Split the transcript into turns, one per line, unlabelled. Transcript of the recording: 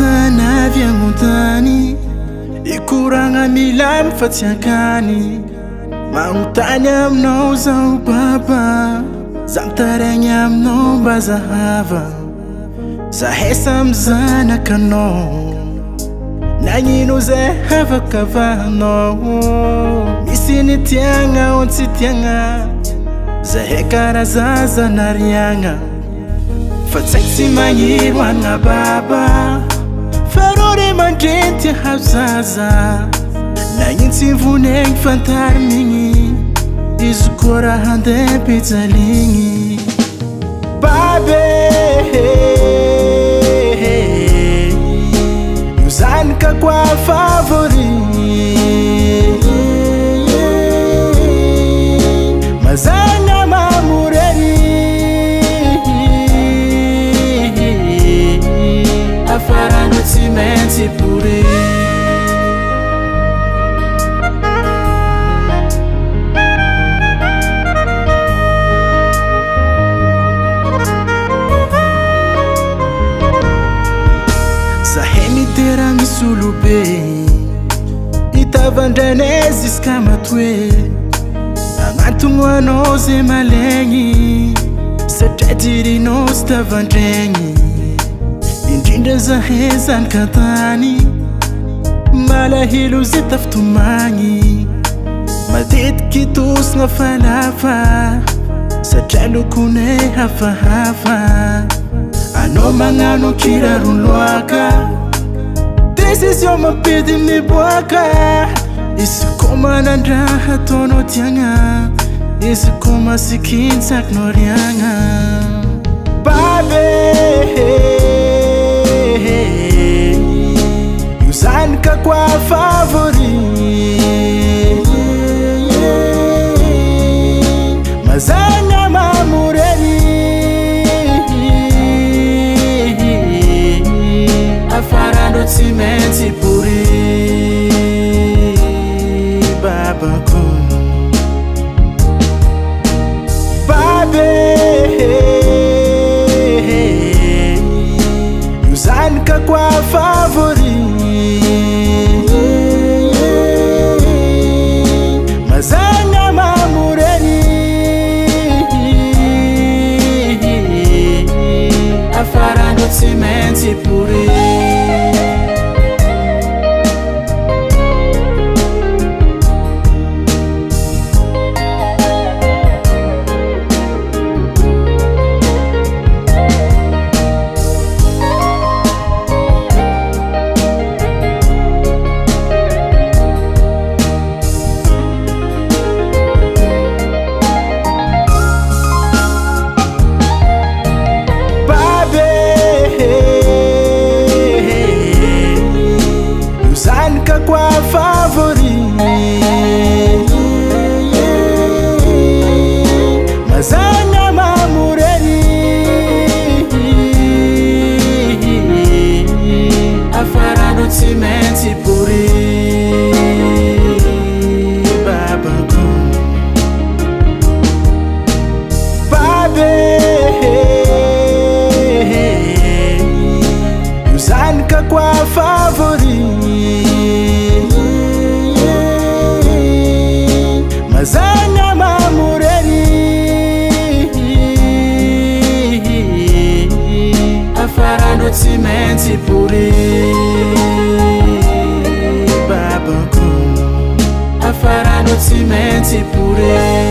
manavy agnontany ikoragna milamy fa tsy akany magnontany aminao zaho baba za mitaraigny aminao mba zahava zahesa amy zanakanao nagnino zay havakavahanao misy ny tiagna o tsy tiagna zahay karaha zaza nariagna fa tsy magniry hoanina baba fa rory mandrenty hazaza nagnino tsy vonegny fantarinigny izy koa raha handeha pijaligny babe io zanakako favori mazagna mamorery afarano tsy maintsy pory zahay mitera misy olobe itavandrainay ziska matoe agnatogno anao zay malegny satria jirinao sy tavandraigny indrindra zahay zanakantany malahelo zay tafitomagny matetiky tosagna falafa satria lokonay hafahafa anao magnano kirarony loaka décision mampety miboaka izy koa manandraha ataonao tiagna izy koa masikiny sakinao riagna babe io zanakako favori mazagna mamorery afarano tsy maintsy pory babako babe io zanakako favori mazagna mamorery afarano tsy maintsy pory favori mazagna mamorery afarano tsy maintsy pory babako babe io zanakako favori mazagna mamorery afarano tsy maintsy pory babako afarano tsy maintsy pory